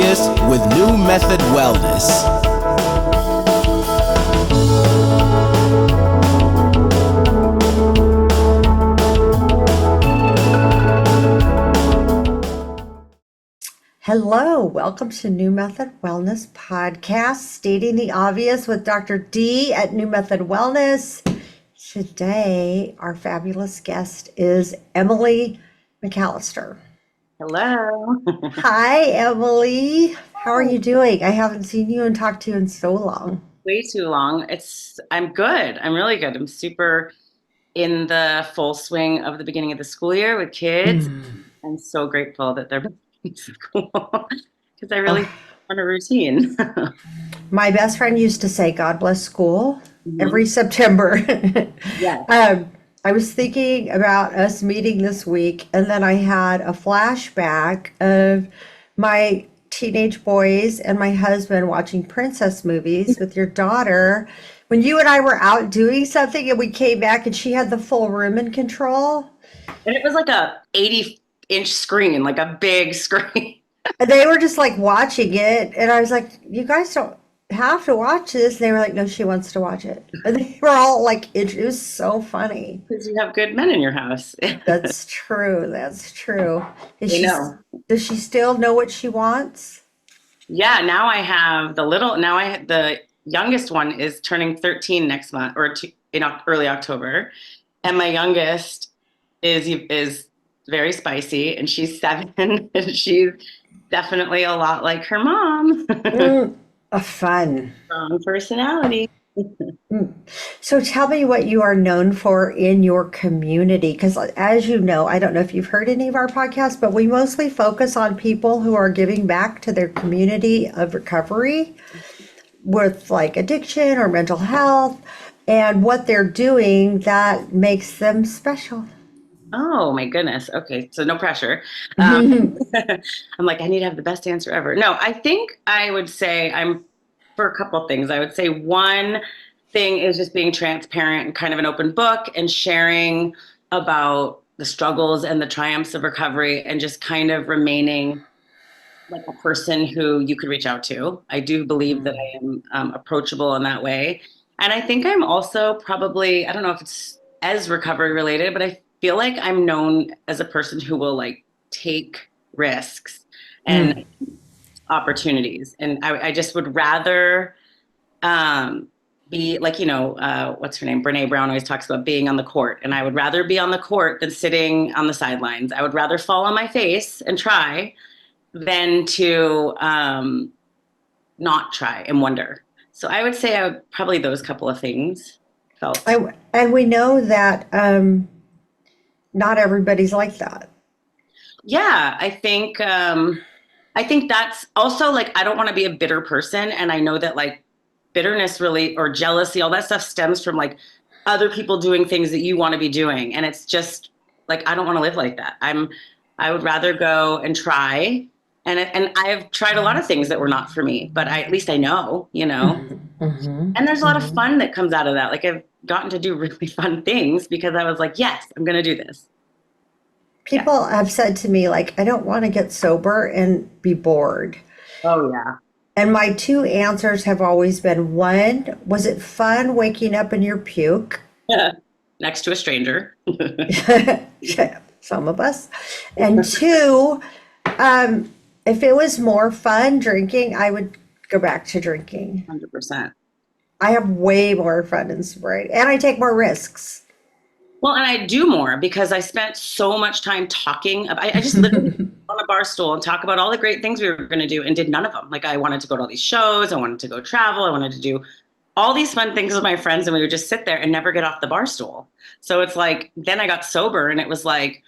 obvious with New Method Wellness. Hello, welcome to New Method Wellness Podcast, Stating the Obvious with Dr. D at New Method Wellness. Today, our fabulous guest is Emily McAllister. Hello. Hi, Emily. How are you doing? I haven't seen you and talked to you in so long. Way too long. I'm good. I'm really good. I'm super in the full swing of the beginning of the school year with kids. I'm so grateful that they're back in school because I really want a routine. My best friend used to say, God bless school, Mhm. every September. Yes. I was thinking about us meeting this week, and then I had a flashback of my teenage boys and my husband watching princess movies with your daughter when you and I were out doing something and we came back and she had the full room in control. And it was like a 80-inch screen, like a big screen. And they were just like watching it, and I was like, "You guys don't have to watch this." And they were like, "No, she wants to watch it." And they were all like, it was so funny. Because you have good men in your house. That's true. That's true. Is I she, know. does she still know what she wants? Yeah, now I have the youngest one is turning 13 next month early October. And my youngest is very spicy, and she's 7, and she's definitely a lot like her mom. Mm, fun. Strong personality. Mm. So tell me what you are known for in your community. Because as you know, I don't know if you've heard any of our podcasts, but we mostly focus on people who are giving back to their community of recovery with like addiction or mental health and what they're doing that makes them special. Oh my goodness. Okay, so no pressure. Um, I'm like, I need to have the best answer ever. No, I think I would say I'm for a couple of things. I would say one thing is just being transparent and kind of an open book and sharing about the struggles and the triumphs of recovery and just kind of remaining like a person who you could reach out to. I do believe that I am approachable in that way. And I think I'm also probably, I don't know if it's as recovery related, but I feel like I'm known as a person who will like take risks and Mm. opportunities. And I just would rather um, be like, what's her name? Brene Brown always talks about being on the court. And I would rather be on the court than sitting on the sidelines. I would rather fall on my face and try than to not try and wonder. So I would say probably those couple of things felt. And we know that not everybody's like that. Yeah, I think that's also like I don't want to be a bitter person, and I know that like bitterness really or jealousy, all that stuff stems from like other people doing things that you want to be doing, and it's just like I don't want to live like that. I would rather go and try. And I've tried a lot of things that were not for me, but at least I know, you know. Hmm. And there's a lot of fun that comes out of that. Like I've gotten to do really fun things because I was like, yes, I'm going to do this. Yeah. People have said to me, like, I don't want to get sober and be bored. Oh, yeah. And my two answers have always been one, was it fun waking up in your puke? Next to a stranger. Some of us. And two, if it was more fun drinking, I would go back to drinking. 100%. I have way more fun in sobriety, and I take more risks. Well, and I do more because I spent so much time talking. I just literally on a bar stool and talk about all the great things we were going to do and did none of them. Like I wanted to go to all these shows. I wanted to go travel. I wanted to do all these fun things with my friends, and we would just sit there and never get off the bar stool. So it's like, then I got sober and it was like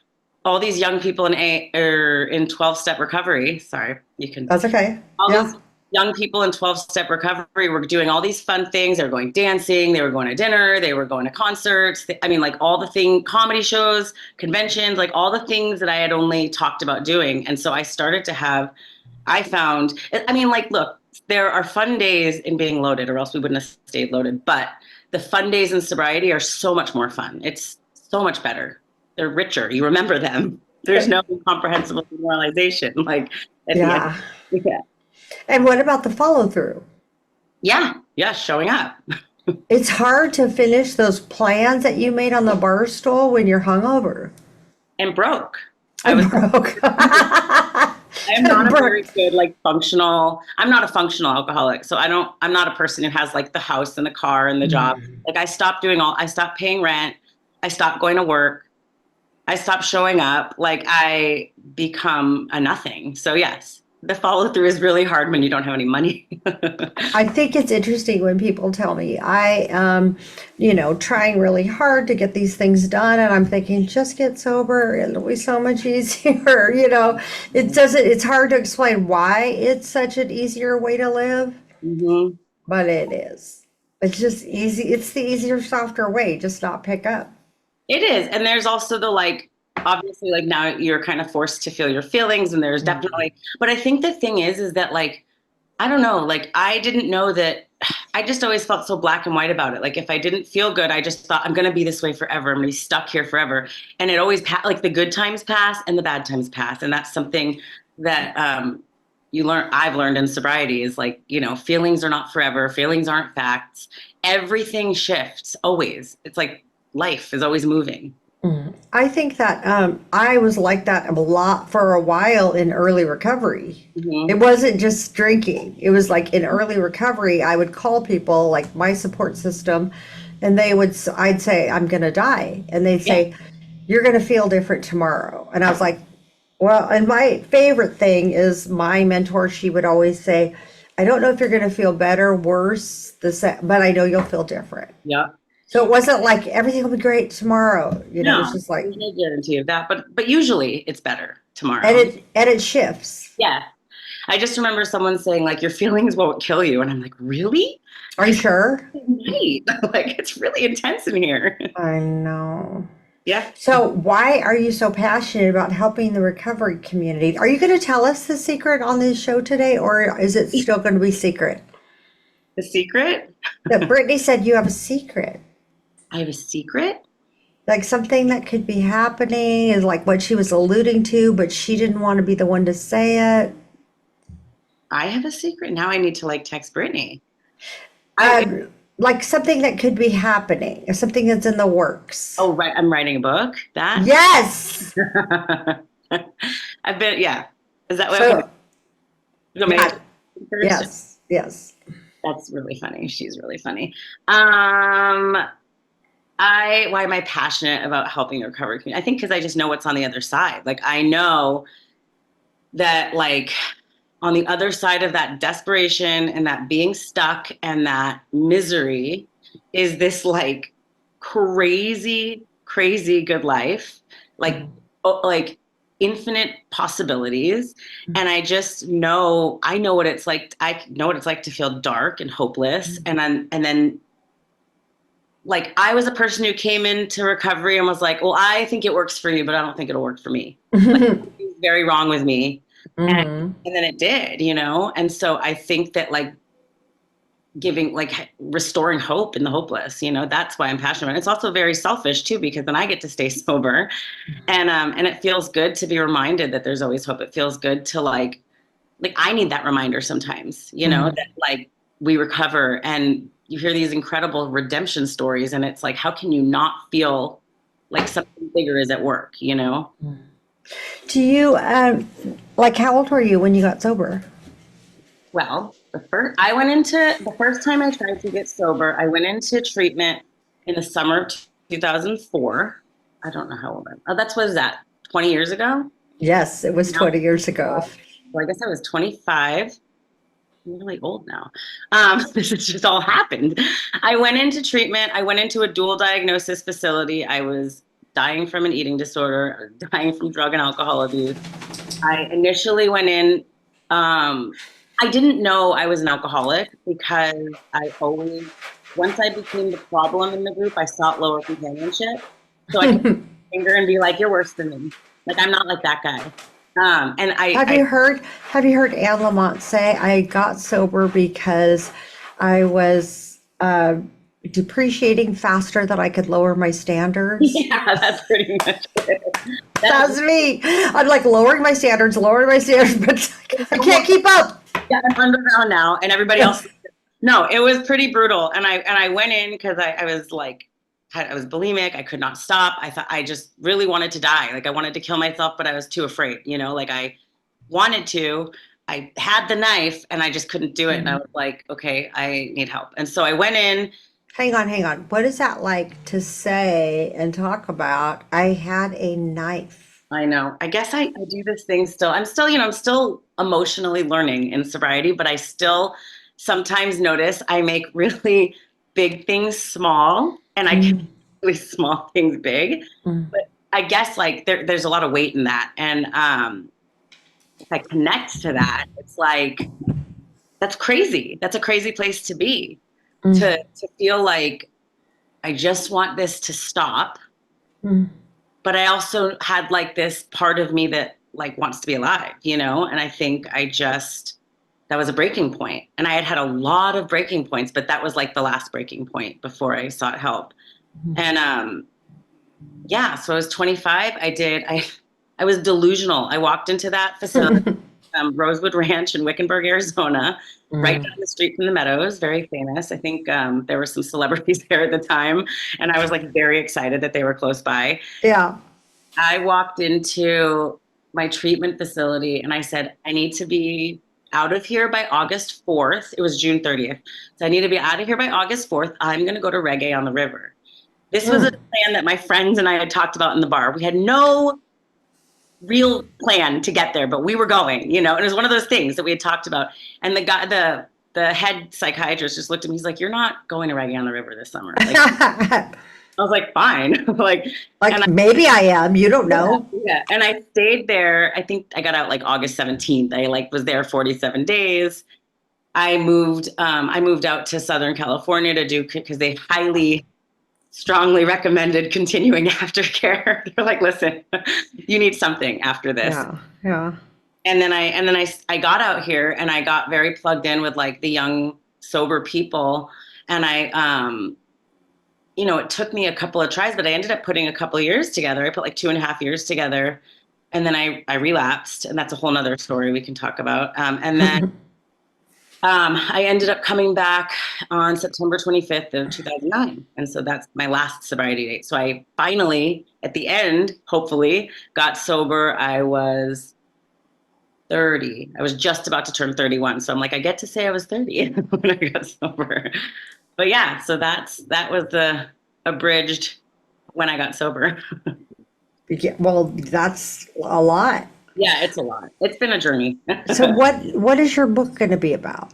all these young people in 12-step recovery. Sorry, you can, That's okay. all Yeah. these young people in 12-step recovery were doing all these fun things. They were going dancing, they were going to dinner, they were going to concerts. I mean, like all the comedy shows, conventions, like all the things that I had only talked about doing. And so I started to have, I found, I mean, like, look, there are fun days in being loaded or else we wouldn't have stayed loaded. But the fun days in sobriety are so much more fun. It's so much better. They're richer. You remember them. There's no comprehensible demoralization. Like at the end. Yeah. Yeah. And what about the follow through? Yeah. Yeah. Showing up. It's hard to finish those plans that you made on the bar stool when you're hungover And broke. I and was broke. I am not And a very broke. good I'm not a functional alcoholic. So I'm not a person who has like the house and the car and the job. Like I stopped paying rent. I stopped going to work. I stopped showing up. Like I become a nothing. So yes, the follow through is really hard when you don't have any money. I think it's interesting when people tell me I am, trying really hard to get these things done, and I'm thinking, just get sober, it'll be so much easier. It's hard to explain why it's such an easier way to live, Hmm. but it is. It's just easy. It's the easier, softer way, just not pick up. It is. And there's also the like, obviously, like now you're kind of forced to feel your feelings, and there's definitely, but I think the thing is that like, I don't know, like I didn't know that. I just always felt so black and white about it. Like if I didn't feel good, I just thought I'm going to be this way forever. I'm going to be stuck here forever. And it always like the good times pass and the bad times pass. And that's something that I've learned in sobriety is like, feelings are not forever. Feelings aren't facts. Everything shifts always. It's like life is always moving. I think that I was like that a lot for a while in early recovery. Hmm. It wasn't just drinking. It was like in early recovery, I would call people like my support system, and I'd say, I'm going to die. And they'd Yeah. say, you're going to feel different tomorrow. And I was like, well, and my favorite thing is my mentor, she would always say, I don't know if you're going to feel better, worse, but I know you'll feel different. Yeah. So it wasn't like everything will be great tomorrow. It was No, just like, there's no guarantee of that. But usually it's better and tomorrow. it shifts. Yeah. I just remember someone saying like your feelings won't kill you, and I'm like, really? Are you sure? Right. Like it's really intense in here. I know. Yeah. So why are you so passionate about helping the recovery community? Are you going to tell us the secret on this show today, or is it still going to be secret? The secret? That Brittany said you have a secret, I have a secret? like something that could be happening is like what she was alluding to, but she didn't want to be the one to say it. I have a secret. Now I need to like text Brittany. I Like something that could be happening, something that's in the works. oh right, I'm writing a book. That Yes. I've been yeah. Is that what So you want me yeah, to first? yes. That's really funny. She's really funny. Why am I passionate about helping the recovery community? I think because I just know what's on the other side. Like I know that like on the other side of that desperation and that being stuck and that misery is this like crazy, crazy good life. Like like infinite possibilities. And I know what it's like. I know what it's like to feel dark and hopeless. And then like I was a person who came into recovery and was like, well, I think it works for you, but I don't think it'll work for me. Like something's very wrong with me. And then it did, And so I think that like giving, like restoring hope in the hopeless, that's why I'm passionate. It's also very selfish too, because then I get to stay sober and it feels good to be reminded that there's always hope. It feels good to like I need that reminder sometimes, that like we recover and you hear these incredible redemption stories and it's like, how can you not feel like something bigger is at work, Do you like how old were you when you got sober? Well, the first time I tried to get sober, I went into treatment in the summer of 2004. I don't know how old I'm. Oh, what was that? 20 years ago? Yes, it was No. 20 years ago. Well, I guess I was 25. I'm really old now. This has just all happened. I went into treatment. I went into a dual diagnosis facility. I was dying from an eating disorder, dying from drug and alcohol abuse. I initially went in. I didn't know I was an alcoholic because once I became the problem in the group, I sought lower companionship. So I could point my finger and be like, "You're worse than me." Like I'm not like that guy. And Have you heard Anne Lamott say, I got sober because I was depreciating faster than I could lower my standards? Yeah, that's pretty much it. That's me. I'm like lowering my standards, but I can't keep up. Yeah, I'm underground now, and everybody else. No, it was pretty brutal. And I went in because I was like, I was bulimic. I could not stop. I thought I just really wanted to die. Like I wanted to kill myself, but I was too afraid. Like I wanted to. I had the knife, and I just couldn't do it. And I was like, okay, I need help. And so I went in. Hang on, hang on. What is that like to say and talk about? I had a knife. I know. I guess I do this thing still. I'm still emotionally learning in sobriety, but I still sometimes notice I make really big things small and I can Mm, make really small things big. mm, But I guess like there's a lot of weight in that. And if I connect to that, it's like, that's crazy. That's a crazy place to be, mm, to feel like I just want this to stop. mm. But I also had like this part of me that like wants to be alive, and I think that was a breaking point. And I had had a lot of breaking points, but that was like the last breaking point before I sought help. And yeah, so I was 25. I was delusional. I walked into that facility, Rosewood Ranch in Wickenburg, Arizona, right down the street from the Meadows, very famous. I think there were some celebrities there at the time, and I was like very excited that they were close by. Yeah. I walked into my treatment facility and I said, I need to be out of here by August 4th. It was June 30th. So I need to be out of here by August 4th. I'm going to go to Reggae on the River. This was a Mm. plan that my friends and I had talked about in the bar. We had no real plan to get there, but we were going, and it was one of those things that we had talked about. And the head psychiatrist just looked at me. He's like, you're not going to Reggae on the River this summer. Like, I was like, fine. Like, and Like maybe I am. You don't know. yeah. And I stayed there. I think I got out like August 17th. I like was there 47 days. I moved out to Southern California to do, because they highly, strongly recommended continuing aftercare. They're like, listen, you need something after this. Yeah. Yeah. And then I got out here and I got very plugged in with like the young, sober people. And it took me a couple of tries, but I ended up putting a couple of years together. I put like 2.5 years together, and then I relapsed, and that's a whole nother story we can talk about. And then I ended up coming back on September 25th of 2009, and so that's my last sobriety date. So I finally, at the end, hopefully, got sober. I was 30. I was just about to turn 31, so I'm like, I get to say I was 30 when I got sober. But yeah, so that was the abridged when I got sober. Yeah, well, that's a lot. Yeah, it's a lot. It's been a journey. So what is your book going to be about?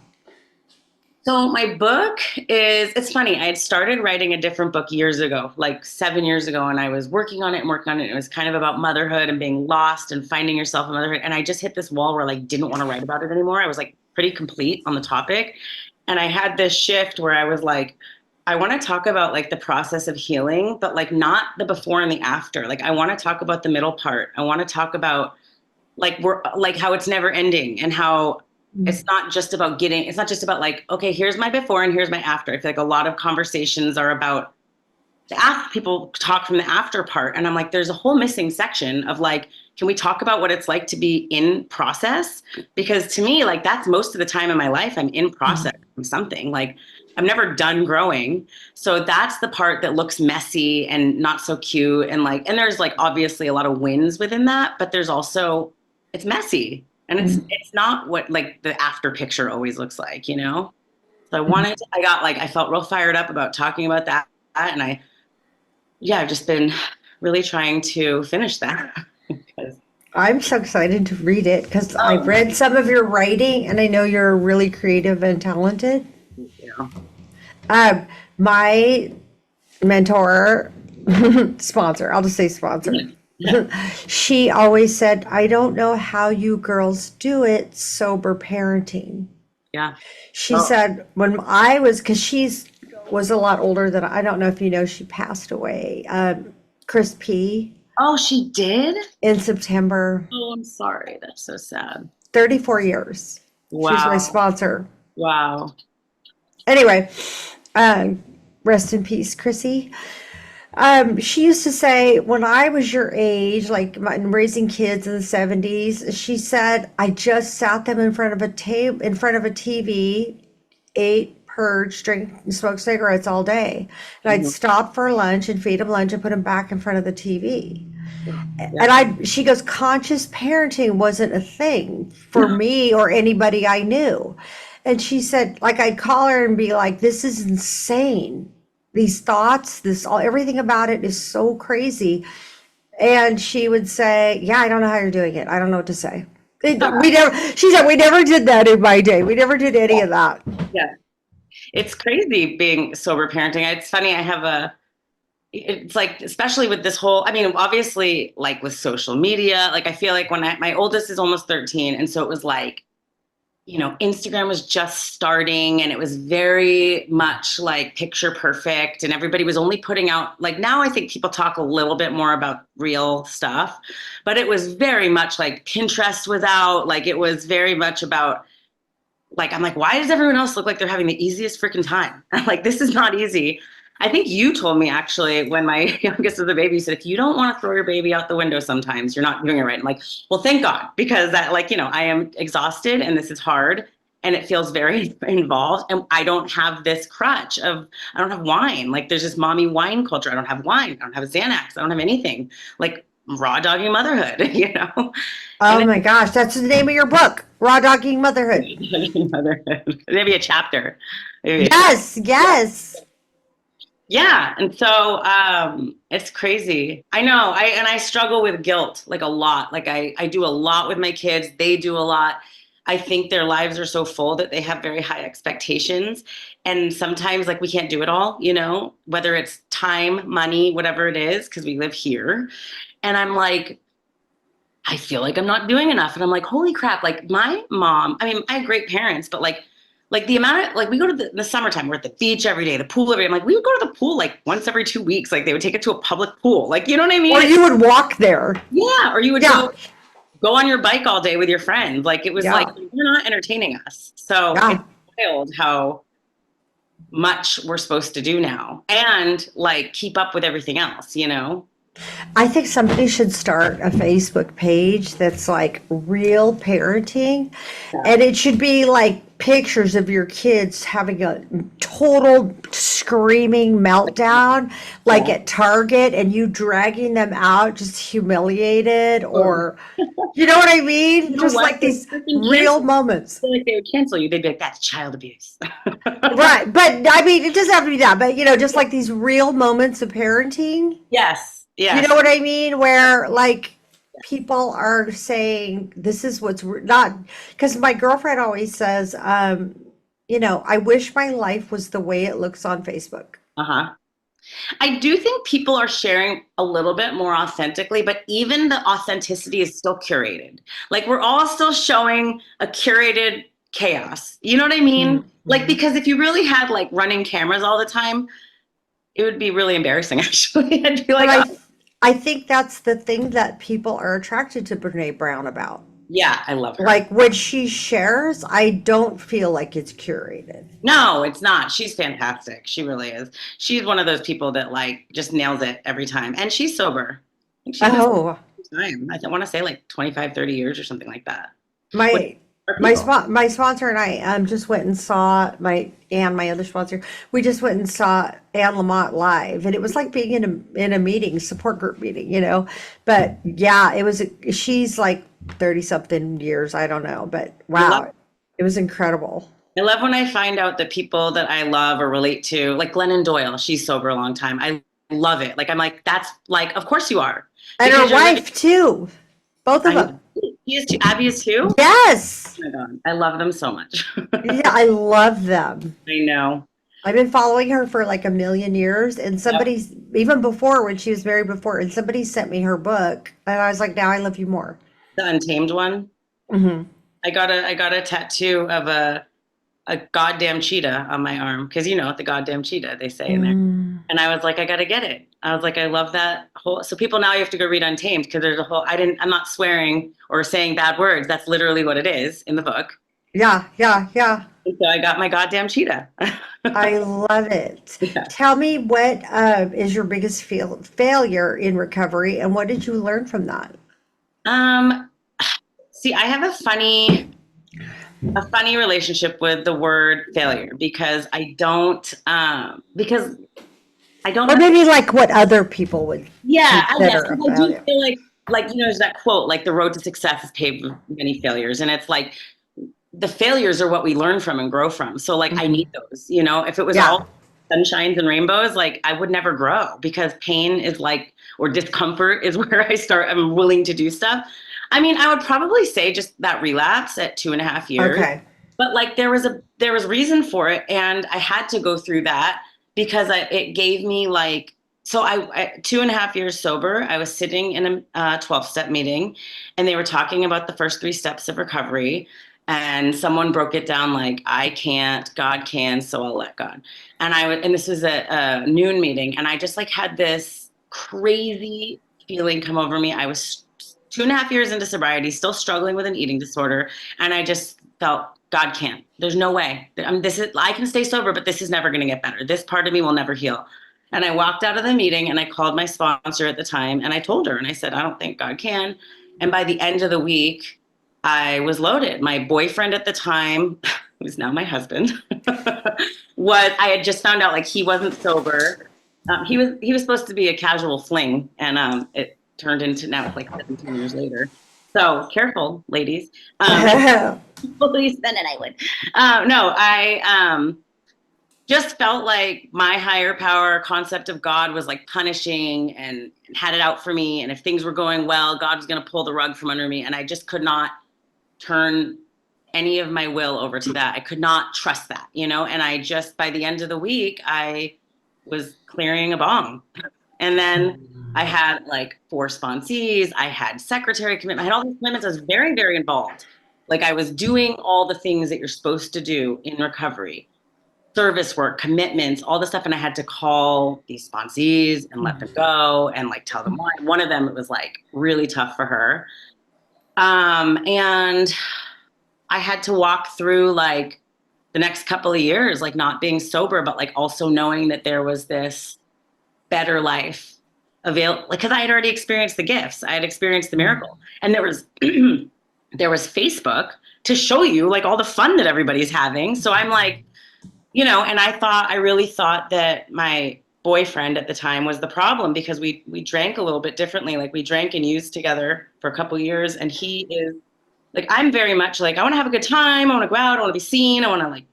So my book it's funny. I had started writing a different book years ago, like 7 years ago, and I was working on it and working on it. It was kind of about motherhood and being lost and finding yourself in motherhood. And I just hit this wall where I like didn't want to write about it anymore. I was like pretty complete on the topic. And I had this shift where I was like, I want to talk about like the process of healing, but like not the before and the after. Like I want to talk about the middle part. I want to talk about like we're like how it's never ending, and how it's not just about like, okay, here's my before and here's my after. I feel like a lot of conversations are about the after. People talk from the after part, and I'm like, there's a whole missing section of like, can we talk about what it's like to be in process? Because to me, like that's most of the time in my life I'm in process of something. Like I'm never done growing. So that's the part that looks messy and not so cute, and like, and there's like obviously a lot of wins within that, but there's also, it's messy, and it's not what like the after picture always looks like. So I felt real fired up about talking about that, and I've just been really trying to finish that. I'm so excited to read it because I've Oh, read some of your writing and I know you're really creative and talented. yeah. My mentor, sponsor, I'll just say sponsor. She always said, I don't know how you girls do it, sober parenting. Yeah. She said when because she's was a lot older than I don't know if you know, she passed away. Chris P. Oh, she did? in September, Oh, I'm sorry. That's so sad. 34 years. She was my Wow. sponsor. Wow. Anyway, rest in peace, Chrissy. She used to say, when I was your age, like raising kids in the 70s, she said, I just sat them in front of a table, in front of a TV, ate, purged, drank, and smoked cigarettes all day. And I'd Mhm. stop for lunch and feed them lunch and put them back in front of the TV. Yeah. And she goes, conscious parenting wasn't a thing for me or anybody I knew. And she said, like, I'd call her and be like, this is insane. These thoughts, everything about it is so crazy. And she would say, yeah, I don't know how you're doing it. I don't know what to say. She said, we never did that in my day. We never did any of that. Yeah. It's crazy being sober parenting. It's funny. It's like, especially with this whole, I mean, obviously, like with social media, like I feel like my oldest is almost 13. And so it was like, Instagram was just starting and it was very much like picture perfect and everybody was only putting out, like now I think people talk a little bit more about real stuff, but it was very much like Pinterest was out. Like it was very much about, like, I'm like, why does everyone else look like they're having the easiest freaking time? Like, this is not easy. I think you told me actually when my youngest was a baby, you said, if you don't want to throw your baby out the window sometimes, you're not doing it right. I'm like, well, thank God, because that, like, I am exhausted and this is hard and it feels very involved. And I don't have this crutch I don't have wine. Like, there's this mommy wine culture. I don't have wine. I don't have a Xanax. I don't have anything. Like, raw doggy motherhood. Oh And my gosh, that's the name of your book, Raw Dogging Motherhood. motherhood. Maybe a chapter. Maybe a chapter. Yes, yes. Yeah. And so it's crazy. I know. I struggle with guilt like a lot. Like I do a lot with my kids. They do a lot. I think their lives are so full that they have very high expectations. And sometimes like we can't do it all, whether it's time, money, whatever it is, because we live here. And I'm like, I feel like I'm not doing enough. And I'm like, holy crap. Like my mom, I mean, I have great parents, but like the amount of, like we go to the summertime, we're at the beach every day, the pool every day. I'm like, we would go to the pool like once every 2 weeks. Like they would take it to a public pool. Like, you know what I mean? Or you would walk there. Yeah. Or you would Yeah, go on your bike all day with your friends. Like it was like, yeah, you're not entertaining us. So it's yeah. wild how much we're supposed to do now and like keep up with everything else. I think somebody should start a Facebook page that's like real parenting, Yeah. and it should be like pictures of your kids having a total screaming meltdown, like Yeah. at Target, and you dragging them out just humiliated, Or, or you know what I mean? you know Just what? like They these freaking real cancel. moments. I feel like they would cancel you. They'd be like, that's child abuse. Right. But I mean, it doesn't have to be that, but just like these real moments of parenting. Yes. You Yes. know what I mean? Where like people are saying this is what's not, because my girlfriend always says, I wish my life was the way it looks on Facebook. Uh-huh. I do think people are sharing a little bit more authentically, but even the authenticity is still curated. Like we're all still showing a curated chaos. You know what I mean? Like, Mhm. because if you really had like running cameras all the time, it would be really embarrassing, actually. I'd be But like, I, oh, I think that's the thing that people are attracted to Brene Brown about. yeah, I love her. Like when she shares, I don't feel like it's curated. No, it's not. She's fantastic. She really is. She's one of those people that like just nails it every time. And she's sober. I think she's been sober Oh, for time. I want to say like 25, 30 years or something like that. What my are my people? spot my sponsor and I just went and saw my other sponsor. We just went and saw Anne Lamott live, and it was like being in a meeting, support group meeting. But yeah, she's like 30 something years, I don't know, but I love wow, it was incredible. I love when I find out that people that I love or relate to, like Glennon Doyle, she's sober a long time. I love it. Like I'm like, that's like, of course you are. And her Because you're living wife too, both of I them. he is too Abby is too. Yes, Oh my God. I love them so much. yeah, I love them. I know. I've been following her for like a million years, and Yep. somebody's even before, when she was married before, and somebody sent me her book, and I was like, now I love you more. The Untamed one. Hmm. I got a tattoo of a goddamn cheetah on my arm because the goddamn cheetah they say in there. Mm. And I was like, I gotta get it. I was like, I love that whole. So people now you have to go read Untamed because there's a whole. I'm not swearing or saying bad words. That's literally what it is in the book. Yeah, yeah, yeah. And so I got my goddamn cheetah. I love it. Yeah. Tell me what is your biggest failure in recovery and what did you learn from that? Um, See, I have a funny relationship with the word failure because I don't Or maybe like what other people would Yeah, I guess consider a because I do failure. feel like there's that quote, like the road to success is paved with many failures, and it's like the failures are what we learn from and grow from. So like I need those, if it was Yeah. all sunshines and rainbows, like I would never grow because pain is like, or discomfort is where I'm willing to do stuff. I mean, I would probably say just that relapse at 2.5 years, Okay. but like there was reason for it, and I had to go through that because it gave me like, so I 2.5 years sober. I was sitting in a 12-step meeting, and they were talking about the first three steps of recovery, and someone broke it down like, I can't, God can, so I'll let God. And this was a noon meeting, and I just like had this crazy feeling come over me. I was 2.5 years into sobriety, still struggling with an eating disorder, and I just felt God can't. There's no way. I can stay sober, but this is never going to get better. This part of me will never heal. And I walked out of the meeting and I called my sponsor at the time and I told her and I said, I don't think God can. And by the end of the week, I was loaded. My boyfriend at the time, who's now my husband, I had just found out like he wasn't sober. He was supposed to be a casual fling, and it turned into, now it's like 17 years later. So careful, ladies. Please, then and I would. No, I just felt like my higher power concept of God was like punishing and had it out for me. And if things were going well, God was going to pull the rug from under me. And I just could not turn any of my will over to that. I could not trust that, And I just, by the end of the week, I was clearing a bong. And then I had like 4 sponsees. I had secretary commitment. I had all these commitments. I was very, very involved. Like I was doing all the things that you're supposed to do in recovery, service work, commitments, all the stuff. And I had to call these sponsees and let them go and like tell them why. One of them, it was like really tough for her. And I had to walk through like the next couple of years, like not being sober, but like also knowing that there was this better life available. Like, cause I had already experienced the gifts. I had experienced the miracle. And there was, there was Facebook to show you like all the fun that everybody's having. So I'm like, and I really thought that my boyfriend at the time was the problem because we drank a little bit differently. Like we drank and used together for a couple of years. And he is like, I'm very much like, I want to have a good time. I want to go out. I want to be seen. I want to like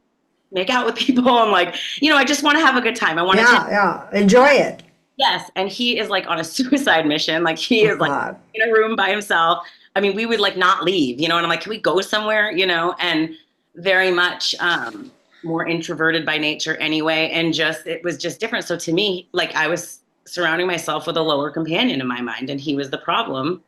make out with people. I'm like, I just want to have a good time. I want to, Yeah. Enjoy it. yes. And he is like on a suicide mission. Like he Oh is like God. in a room by himself. I mean, we would like not leave, and I'm like, can we go somewhere, and very much, more introverted by nature anyway. And just, it was just different. So to me, like I was surrounding myself with a lower companion in my mind and he was the problem.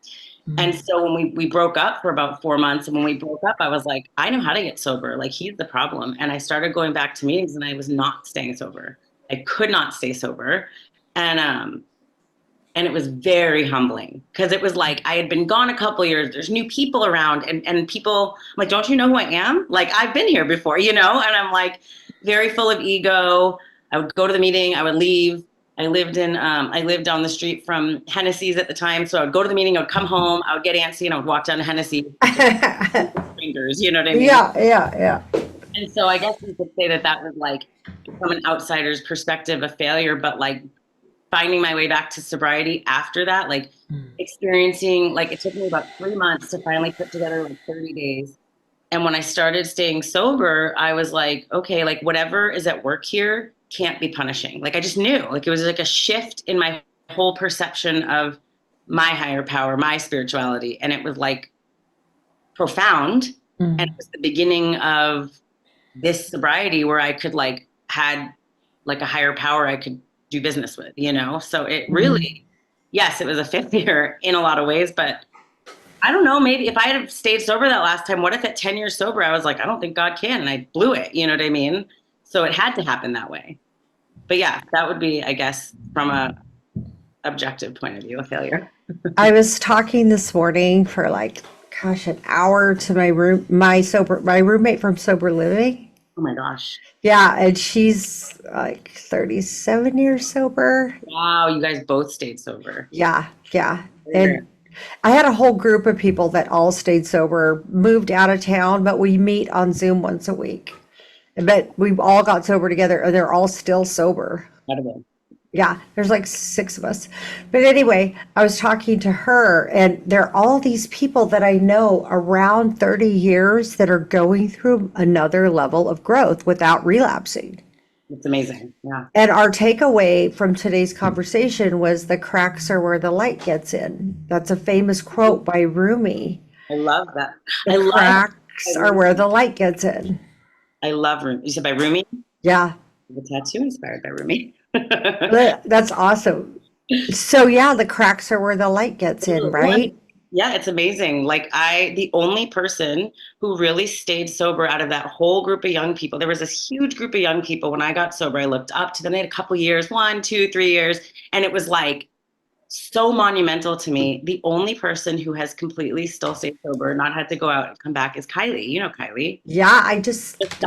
And so when we broke up for about 4 months, and when we broke up, I was like, I know how to get sober. Like he's the problem. And I started going back to meetings and I was not staying sober. I could not stay sober. And it was very humbling because it was like I had been gone a couple of years. There's new people around and people, I'm like, don't you know who I am? Like I've been here before, And I'm like very full of ego. I would go to the meeting, I would leave. I lived down the street from Hennessy's at the time. So I would go to the meeting, I would come home, I would get antsy and I would walk down to Hennessy with strangers, you know what I mean? Yeah. And so I guess you could say that was like from an outsider's perspective, a failure, but like finding my way back to sobriety after that, like experiencing, like it took me about 3 months to finally put together like 30 days. And when I started staying sober, I was like, okay, like whatever is at work here can't be punishing. Like I just knew, like it was like a shift in my whole perception of my higher power, my spirituality. And it was like profound. And it was the beginning of this sobriety where I could like had like a higher power I could do business with, So it really, yes, it was a failure in a lot of ways, but I don't know, maybe if I had stayed sober that last time, what if at 10 years sober, I was like, I don't think God can, and I blew it, you know what I mean? So it had to happen that way. But yeah, that would be, I guess, from a objective point of view, a failure. I was talking this morning for like, gosh, an hour to my roommate from Sober Living. Oh my gosh. Yeah, and she's like 37 years sober. Wow, you guys both stayed sober. Yeah, yeah. Very rare. And I had a whole group of people that all stayed sober, moved out of town, but we meet on Zoom once a week. But we all got sober together, and they're all still sober. Incredible. Yeah, there's like six of us. But anyway, I was talking to her, and there are all these people that I know around 30 years that are going through another level of growth without relapsing. It's amazing. Yeah. And our takeaway from today's conversation was the cracks are where the light gets in. That's a famous quote by Rumi. I love that. The cracks are where the light gets in. I love Rumi. You said by Rumi? Yeah, The tattoo inspired by Rumi. that's awesome. So yeah, the cracks are where the light gets in, right? Yeah, it's amazing. Like the only person who really stayed sober out of that whole group of young people, there was this huge group of young people when I got sober. I looked up to them. They had a couple years, 1, 2, 3 years. And it was like so monumental to me. The only person who has completely still stayed sober, not had to go out and come back is Kylie. You know Kylie. Yeah, it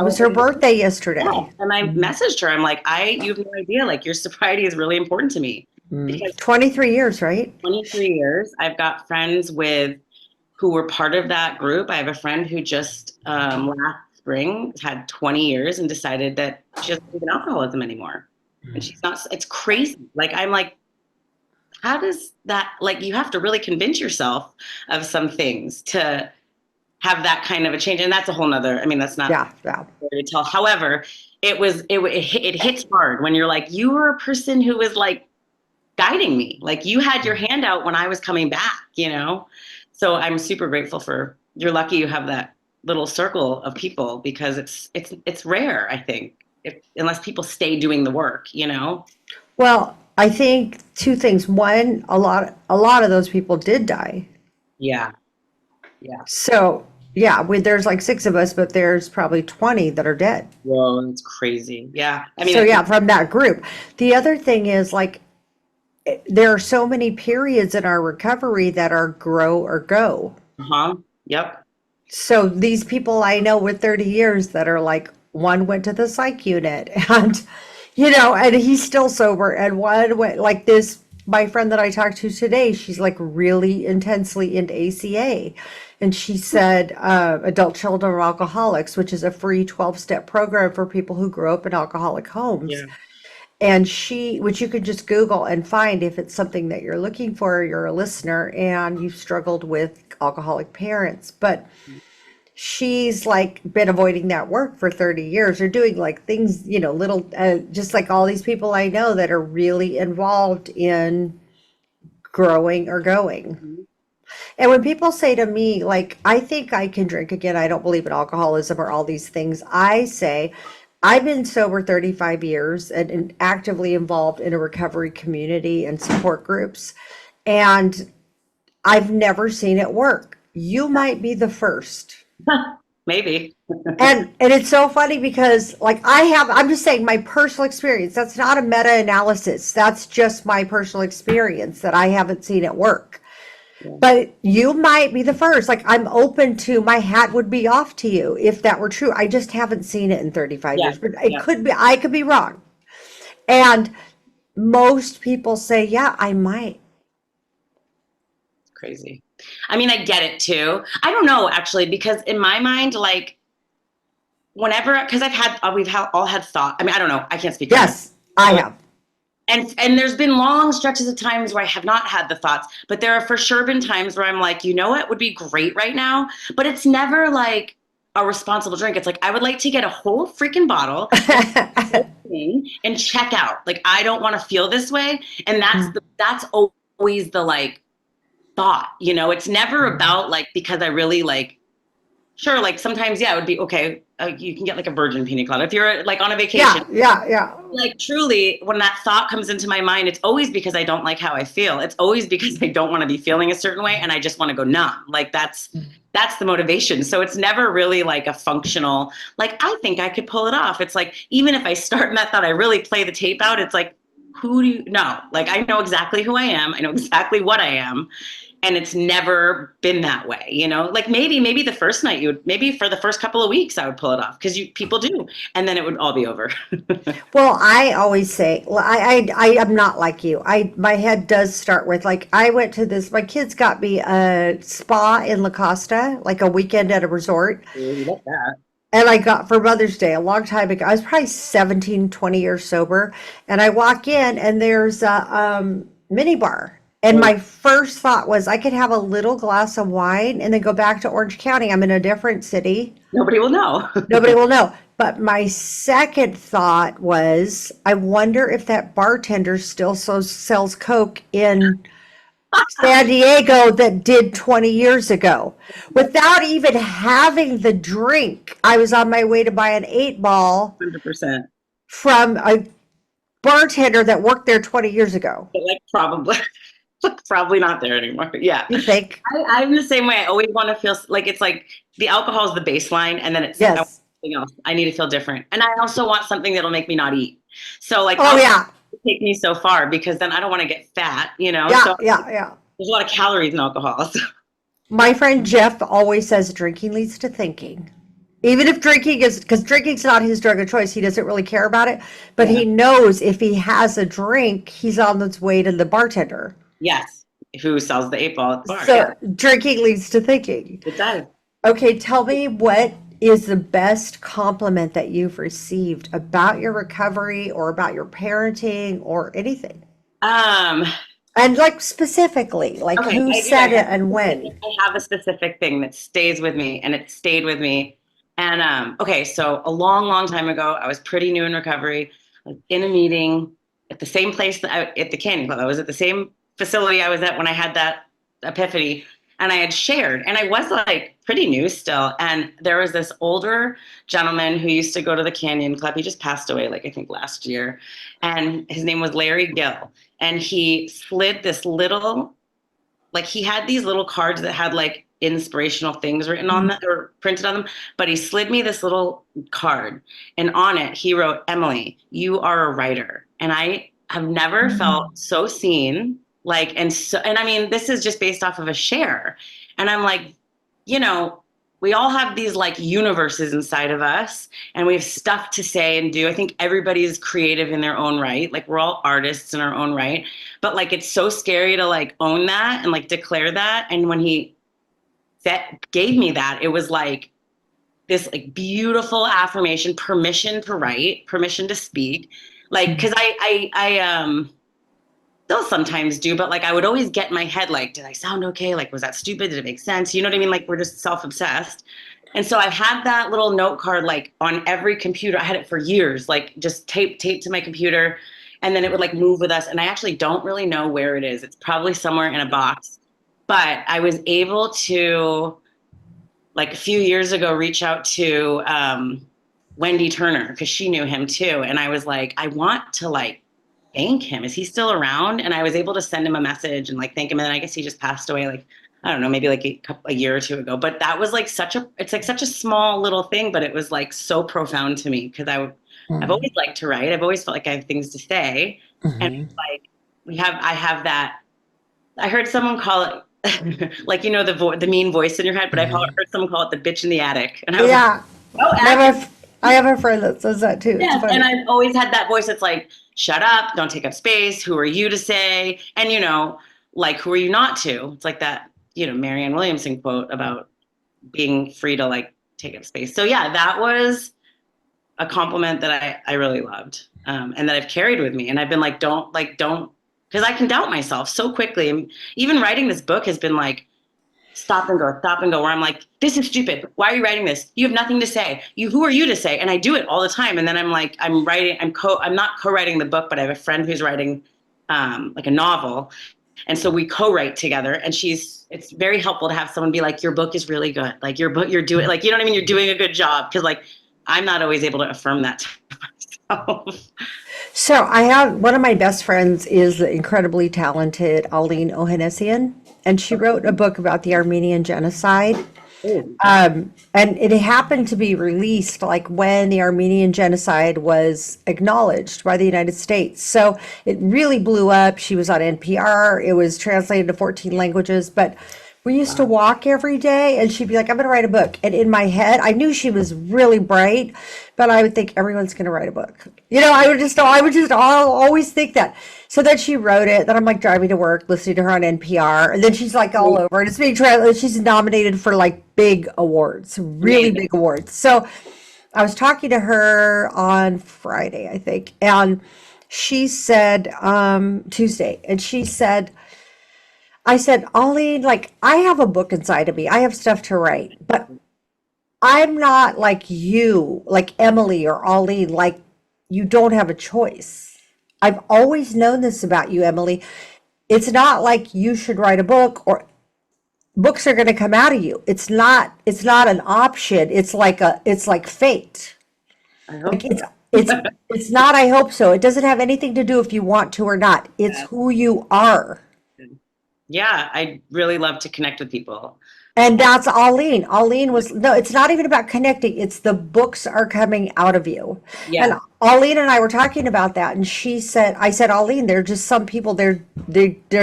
was her birthday yesterday. Yeah. And I messaged her. I'm like, you have no idea. Like your sobriety is really important to me. Because 23 years, right? 23 years. I've got friends who were part of that group. I have a friend who just last spring had 20 years and decided that she doesn't believe in alcoholism anymore. And she's not, it's crazy. Like, I'm like, how does that, like, you have to really convince yourself of some things to have that kind of a change. And that's a whole nother, I mean, that's not Yeah. to tell. However, it hits hard when you're like, you were a person who was like, guiding me. Like you had your hand out when I was coming back, you know? So I'm super grateful you're lucky you have that little circle of people because it's rare, I think, unless people stay doing the work, you know? Well, I think two things. One, a lot of those people did die. Yeah. Yeah. So yeah, there's like six of us, but there's probably 20 that are dead. Whoa, that's crazy. Yeah. I mean, So yeah, from that group. The other thing is like, there are so many periods in our recovery that are grow or go. Yep. So these people I know with 30 years that are like, one went to the psych unit and, and he's still sober. And one went like this, my friend that I talked to today, she's like really intensely into ACA. And she said, Adult Children of Alcoholics, which is a free 12-step program for people who grew up in alcoholic homes. Yeah. And which you could just Google and find if it's something that you're looking for, you're a listener and you've struggled with alcoholic parents. But she's like been avoiding that work for 30 years or doing like things, little, just like all these people I know that are really involved in growing or going. And when people say to me, like, I think I can drink again, I don't believe in alcoholism or all these things, I say, I've been sober 35 years and actively involved in a recovery community and support groups, and I've never seen it work. You might be the first. Maybe. And it's so funny because like I'm just saying my personal experience. That's not a meta-analysis. That's just my personal experience that I haven't seen it work. But you might be the first. Like I'm open to, my hat would be off to you if that were true. I just haven't seen it in 35 years, but it could be, I could be wrong. And most people say, yeah, I might. Crazy. I mean, I get it too. I don't know actually, because in my mind, like whenever, because we've all had thought. I mean, I don't know. I can't speak. Yes, I have. And there's been long stretches of times where I have not had the thoughts, but there are for sure been times where I'm like, you know what would be great right now? But it's never like a responsible drink. It's like, I would like to get a whole freaking bottle and check out. Like, I don't want to feel this way. And that's always the like thought, it's never about like, because I really like, sure, like sometimes, it would be okay. You can get like a virgin pina colada if you're like on a vacation. Yeah. Like truly, when that thought comes into my mind, it's always because I don't like how I feel. It's always because I don't want to be feeling a certain way and I just want to go numb. Like that's the motivation. So it's never really like a functional, like I think I could pull it off. It's like, even if I start in that thought, I really play the tape out. It's like, who do you know? Like I know exactly who I am. I know exactly what I am. and it's never been that way, you know, like maybe the first night maybe for the first couple of weeks I would pull it off because people do, and then it would all be over. Well, I always say, well, I am not like you. My head does start with like, I went to this, my kids got me a spa in La Costa, like a weekend at a resort. You love that. And I got for Mother's Day a long time ago. I was probably 17, 20 years sober. And I walk in and there's a mini bar. And Well, my first thought was I could have a little glass of wine and then go back to Orange County. I'm in a different city. nobody will know. Nobody will know. But my second thought was, I wonder if that bartender still sells Coke in San Diego that did 20 years ago. Without even having the drink, I was on my way to buy an 8 ball 100%. from a bartender that worked there 20 years ago. But like probably not there anymore. Yeah. You think? I'm the same way. I always want to feel like it's like the alcohol is the baseline, and then it's I want Yes. something else. I need to feel different, and I also want something that'll make me not eat. So like, Oh, yeah. take me so far because then I don't want to get fat, you know. Yeah, So yeah. there's a lot of calories in alcohol. So. My friend Jeff always says drinking leads to thinking. Even if drinking is, because drinking's not his drug of choice, he doesn't really care about it. But he knows if he has a drink, he's on his way to the bartender. Yes, who sells the 8 ball at the bar? So Yeah, drinking leads to thinking. it does. Okay, tell me what is the best compliment that you've received about your recovery or about your parenting or anything? Um, And like specifically, like okay, who I do. said it and when? I have a specific thing that stays with me, and it stayed with me. And okay, so a long time ago, I was pretty new in recovery. I was in a meeting at the same place at the Canyon Club. I was at the same facility I was at when I had that epiphany, and I had shared, and I was like pretty new still. And there was this older gentleman who used to go to the Canyon Club. He just passed away, like I think last year, and his name was Larry Gill. And he slid this little, like he had these little cards that had like inspirational things written on them or printed on them, but he slid me this little card, and on it he wrote, "Emily, you are a writer." And I have never felt so seen, like, and I mean, this is just based off of a share. And I'm like, you know, we all have these like universes inside of us, and we have stuff to say and do. I think everybody is creative in their own right. Like we're all artists in our own right, but like it's so scary to like own that and like declare that. And when he gave me that, it was like this like beautiful affirmation, permission to write, permission to speak. Like, because I still sometimes do, but like I would always get in my head, like, did I sound okay? Like, was that stupid? Did it make sense? You know what I mean? Like, we're just self-obsessed. And so I had that little note card like on every computer. I had it for years, like just taped to my computer, and then it would like move with us. And I actually don't really know where it is. It's probably somewhere in a box. But I was able to, like a few years ago, reach out to Wendy Turner because she knew him too. And I was like, I want to like thank him. Is he still around? And I was able to send him a message and like thank him. And then I guess he just passed away, like, I don't know, maybe like a year or two ago. But that was like it's like such a small little thing, but it was like so profound to me because I've always liked to write. I've always felt like I have things to say. And it's like I have that. I heard someone call it like, you know, the mean voice in your head, but I've heard someone call it the bitch in the attic. And I was Yeah. like, I have a friend that says that too. yeah, It's funny. and I've always had that voice that's like, shut up, don't take up space. Who are you to say? And, you know, like, who are you not to? It's like that, you know, Marianne Williamson quote about being free to like take up space. So yeah, that was a compliment that I really loved, and that I've carried with me. And I've been like, don't, because I can doubt myself so quickly. And even writing this book has been like, stop and go, where I'm like, this is stupid. Why are you writing this? You have nothing to say. Who are you to say? And I do it all the time. And then I'm like, I'm not co-writing the book, but I have a friend who's writing like a novel. And so we co-write together, and it's very helpful to have someone be like, your book is really good. Like your book, you're doing, like, you know what I mean? You're doing a good job. Cause like, I'm not always able to affirm that to myself. So I have one of my best friends is the incredibly talented Aline Ohanessian, and she wrote a book about the Armenian genocide. Oh, And it happened to be released like when the Armenian genocide was acknowledged by the United States. So it really blew up. She was on NPR. It was translated to 14 languages. But we used to wow. walk every day and she'd be like, I'm going to write a book. And in my head, I knew she was really bright, but I would think everyone's going to write a book. I'll always think that. So then she wrote it. Then I'm like driving to work, listening to her on NPR. And then she's like all over. And it's being translated. She's nominated for like big awards, really Amazing. big awards. So I was talking to her on Friday, I think. And she said, Tuesday, and she said, I said, Ollie, like, I have a book inside of me. I have stuff to write, but I'm not like you, like Emily or Ollie, like you don't have a choice. I've always known this about you, Emily. It's not like you should write a book or books are going to come out of you. It's not an option. It's like fate. I Like hope it's so. it's it's not I hope so. It doesn't have anything to do if you want to or not. It's Yeah. who you are. Yeah, I really love to connect with people. And that's Arlene. Arlene was, no, it's not even about connecting. It's the books are coming out of you. And Yeah. Arlene and I were talking about that. And she said, I said, Arlene, there are just some people, they're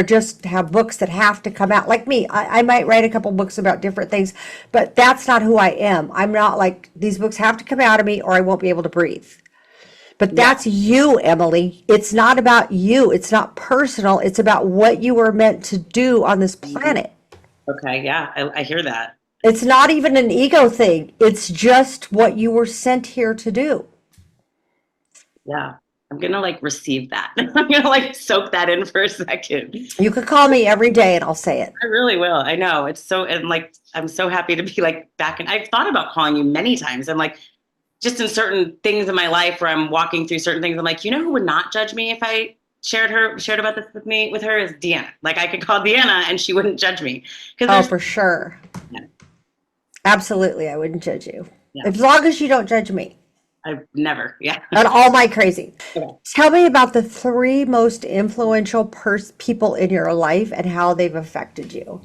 just have books that have to come out. Like me, I might write a couple books about different things, but that's not who I am. I'm not like, these books have to come out of me or I won't be able to breathe. But Yeah. that's you, Emily. It's not about you. It's not personal. It's about what you were meant to do on this planet. Okay. Yeah. I hear that. It's not even an ego thing. It's just what you were sent here to do. Yeah. I'm gonna like receive that. I'm gonna like soak that in for a second. You could call me every day and I'll say it. I really will. I know. It's so, and like, I'm so happy to be like back. And I've thought about calling you many times. I'm like, just in certain things in my life where I'm walking through certain things, I'm like, who would not judge me if I shared about this with her is Deanna. Like I could call Deanna and she wouldn't judge me. Because Oh, there's, for sure. yeah, Absolutely. I wouldn't judge you. yeah, As long as you don't judge me I've never, yeah. and all my crazy. Okay. Tell me about the three most influential people in your life and how they've affected you.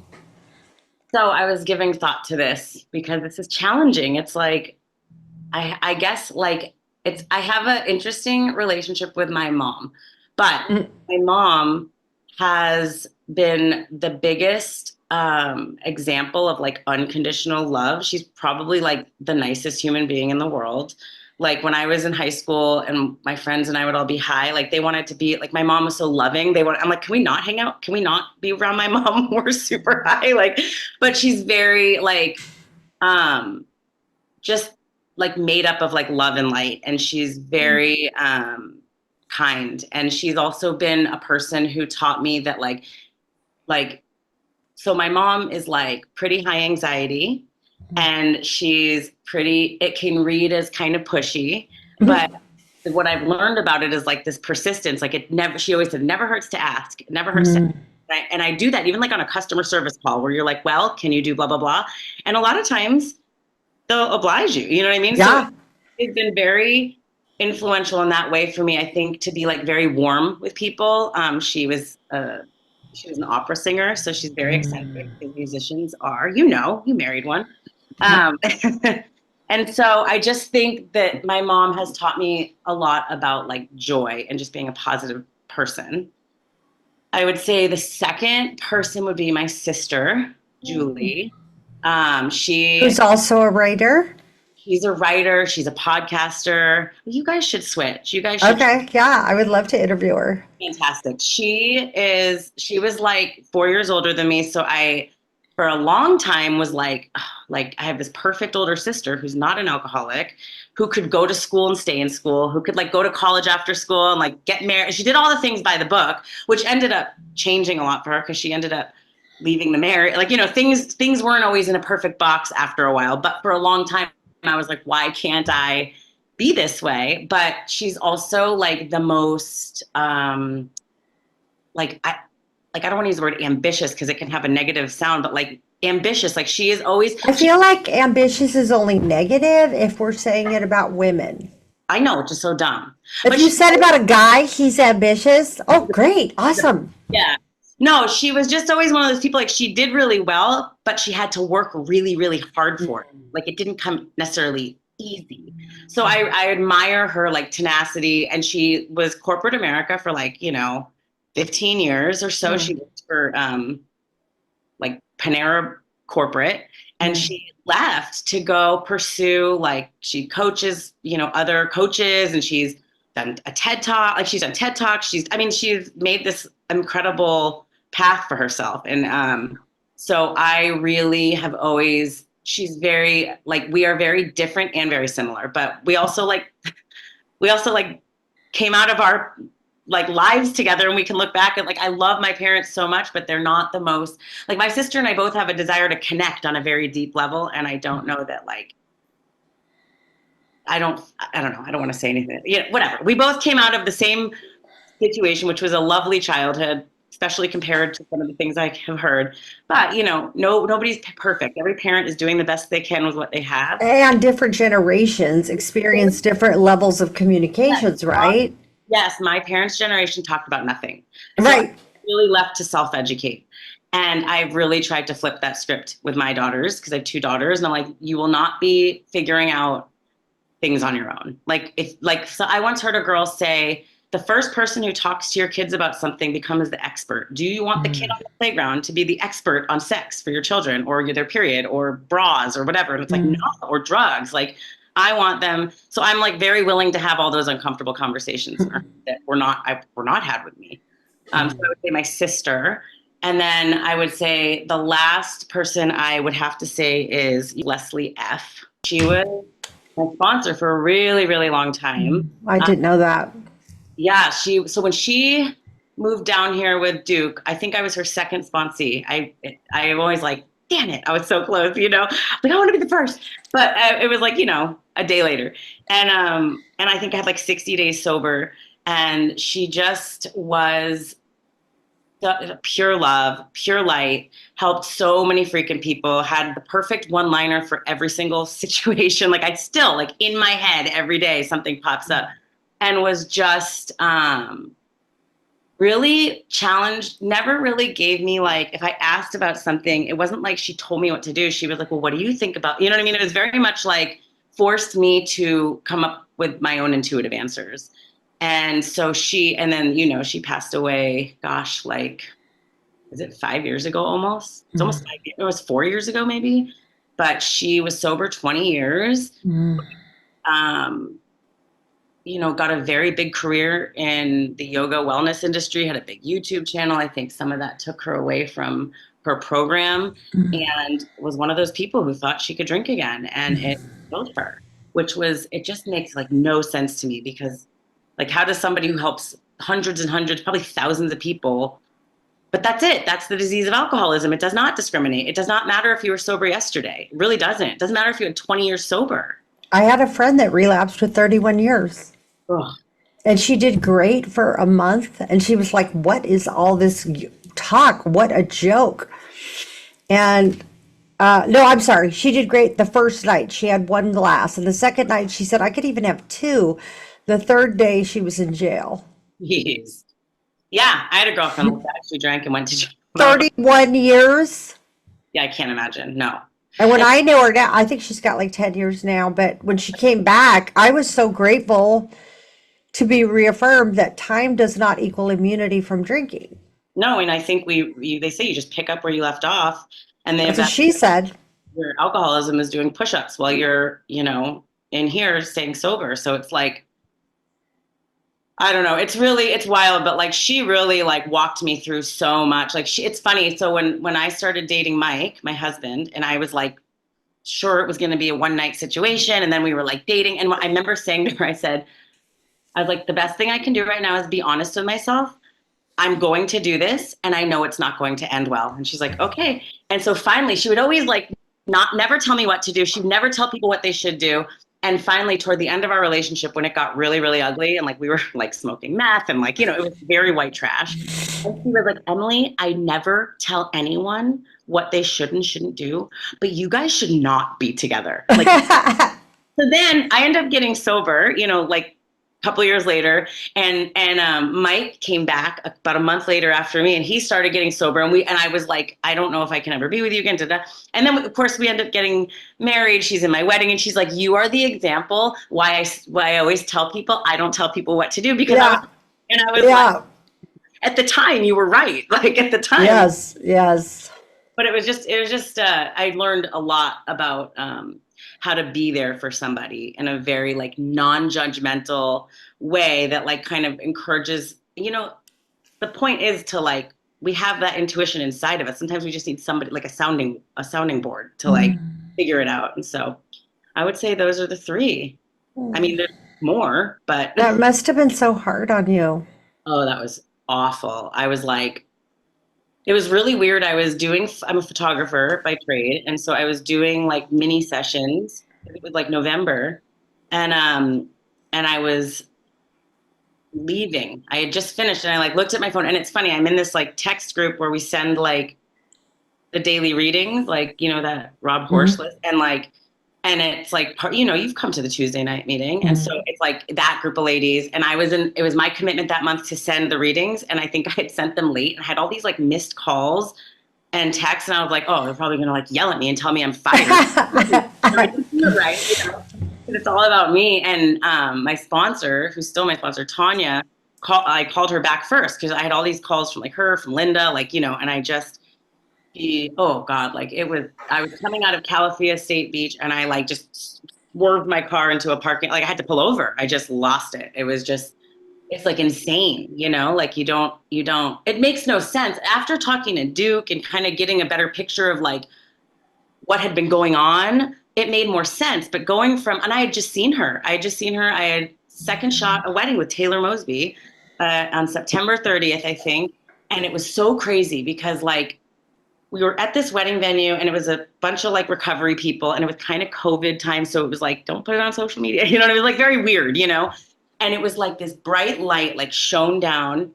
So I was giving thought to this because this is challenging. It's like, I guess like I have an interesting relationship with my mom, but Mm. my mom has been the biggest example of like unconditional love. She's probably like the nicest human being in the world. Like when I was in high school and my friends and I would all be high, like they wanted to be like my mom was so loving. I'm like, can we not hang out? Can we not be around my mom? We're super high. Like, but she's very like just like made up of like love and light, and she's very kind, and she's also been a person who taught me that like so my mom is like pretty high anxiety, and she's pretty, it can read as kind of pushy, but what I've learned about it is like this persistence. Like she always said, it never hurts to ask. It never hurts to ask. Mm. And I do that even like on a customer service call where you're like, well, can you do blah, blah, blah. And a lot of times they'll oblige you. You know what I mean? So Yeah. it's been very influential in that way for me, I think, to be like very warm with people. She was an opera singer, so she's very eccentric as musicians are. You married one. Um, and so I just think that my mom has taught me a lot about like joy and just being a positive person. I would say the second person would be my sister, Julie. Who's also a writer. She's a writer. She's a podcaster. You guys should switch. You guys should. Okay. Yeah. I would love to interview her. Fantastic. She was like 4 years older than me. So for a long time was like I have this perfect older sister who's not an alcoholic, who could go to school and stay in school, who could like go to college after school and like get married. She did all the things by the book, which ended up changing a lot for her because she ended up leaving the marriage. Like, things weren't always in a perfect box after a while, but for a long time, I was like, why can't I be this way? But she's also like the most, I don't want to use the word ambitious because it can have a negative sound, but like ambitious, like she is always, I feel like ambitious is only negative if we're saying it about women. I know, it's just so dumb. If But you said about a guy, he's ambitious. Oh, great. Awesome. yeah. No, she was just always one of those people, like she did really well, but she had to work really, really hard for it. Like it didn't come necessarily easy. So I admire her like tenacity. And she was corporate America for like, 15 years or so. She worked for like Panera corporate, and she left to go pursue, like she coaches, other coaches, and she's done a TED Talk, like she's done TED Talks. She's made this incredible path for herself. And so I really have always, she's very, like, we are very different and very similar, but we also came out of our like lives together, and we can look back at, like, I love my parents so much, but they're not the most, like, my sister and I both have a desire to connect on a very deep level. And I don't know that, like, I don't know. I don't want to say anything. Yeah, whatever. We both came out of the same situation, which was a lovely childhood, especially compared to some of the things I have heard. But, nobody's perfect. Every parent is doing the best they can with what they have. And different generations experience different levels of communications, right? Yes, my parents' generation talked about nothing. So Right. I really left to self-educate. And I've really tried to flip that script with my daughters, because I have two daughters. And I'm like, you will not be figuring out things on your own. So I once heard a girl say, the first person who talks to your kids about something becomes the expert. Do you want the kid on the playground to be the expert on sex for your children, or their period, or bras, or whatever? And it's like, no, or drugs. Like, I want them. So I'm like very willing to have all those uncomfortable conversations that were not had with me. So I would say my sister. And then I would say the last person I would have to say is Leslie F. She was my sponsor for a really, really long time. I didn't know that. Yeah, so when she moved down here with Duke, I think I was her second sponsee. I am always like, damn it, I was so close, like, I want to be the first. But it was like, a day later. And I think I had like 60 days sober, and she just was pure love, pure light, helped so many freaking people, had the perfect one-liner for every single situation. Like, I still, like, in my head every day, something pops up, and was just really challenged, never really gave me, like, if I asked about something, it wasn't like she told me what to do. She was like, well, what do you think about, you know what I mean? It was very much like forced me to come up with my own intuitive answers. And so she passed away, gosh, like, is it 5 years ago almost? It's almost 5 years. It was 4 years ago, maybe. But she was sober 20 years. Got a very big career in the yoga wellness industry, had a big YouTube channel. I think some of that took her away from her program, and was one of those people who thought she could drink again, and it killed her, it just makes like no sense to me, because like, how does somebody who helps hundreds and hundreds, probably thousands of people, but that's it. That's the disease of alcoholism. It does not discriminate. It does not matter if you were sober yesterday. It really doesn't. It doesn't matter if you had 20 years sober. I had a friend that relapsed with 31 years. Ugh. And she did great for a month. And she was like, what is all this talk? What a joke. And no, I'm sorry. She did great the first night. She had one glass. And the second night, she said, I could even have two. The third day, she was in jail. Jeez. Yeah, I had a girlfriend like that. She drank and went to jail. 31 years? Yeah, I can't imagine. No. And when I knew her now, I think she's got like 10 years now. But when she came back, I was so grateful to be reaffirmed that time does not equal immunity from drinking. No, and I think they say you just pick up where you left off. And That's what she said. Your alcoholism is doing push-ups while you're, in here staying sober. So it's like, I don't know. It's wild, but like, she really like walked me through so much. Like, it's funny. So when I started dating Mike, my husband, and I was like, sure it was going to be a one night situation. And then we were like dating. And I remember saying to her, I was like, the best thing I can do right now is be honest with myself. I'm going to do this, and I know it's not going to end well. And she's like, okay. And so finally, she would always like never tell me what to do. She'd never tell people what they should do. And finally, toward the end of our relationship, when it got really, really ugly, and like we were like smoking meth, and like, it was very white trash. And she was like, Emily, I never tell anyone what they should and shouldn't do, but you guys should not be together. Like, so then I end up getting sober, like couple years later, and Mike came back about a month later after me, and he started getting sober, and I was like, I don't know if I can ever be with you again. And then of course we ended up getting married. She's in my wedding, and she's like, you are the example why I always tell people I don't tell people what to do, because I was like, at the time you were right, like at the time. Yes. But it was just I learned a lot about how to be there for somebody in a very like non-judgmental way that like kind of encourages, the point is to like, we have that intuition inside of us. Sometimes we just need somebody like a sounding board to like figure it out. And so I would say those are the three. I mean, there's more, but That must have been so hard on you. oh, that was awful. I was like, it was really weird. I'm a photographer by trade. And so I was doing like mini sessions. It was like November. And I was leaving. I had just finished and I like looked at my phone, and it's funny. I'm in this like text group where we send like the daily readings, like, that Rob Horse list. And it's like, you've come to the Tuesday night meeting. And so it's like that group of ladies. And it was my commitment that month to send the readings. And I think I had sent them late. I had all these like missed calls and texts. And I was like, oh, they're probably going to like yell at me and tell me I'm fired. Right. It's all about me. And my sponsor, who's still my sponsor, Tanya, I called her back first because I had all these calls from like her, from Linda, like, and I just, oh God, like I was coming out of Calafia State Beach, and I like just swerved my car into a parking, like I had to pull over. I just lost it. It was just, it's like insane, like you don't, it makes no sense. After talking to Duke and kind of getting a better picture of like what had been going on, it made more sense. But going from, and I had seen her, I had second shot a wedding with Taylor Mosby on September 30th, I think. And it was so crazy because like, we were at this wedding venue, and it was a bunch of like recovery people, and it was kind of COVID time. So it was like, don't put it on social media. It was like very weird, and it was like this bright light, like shone down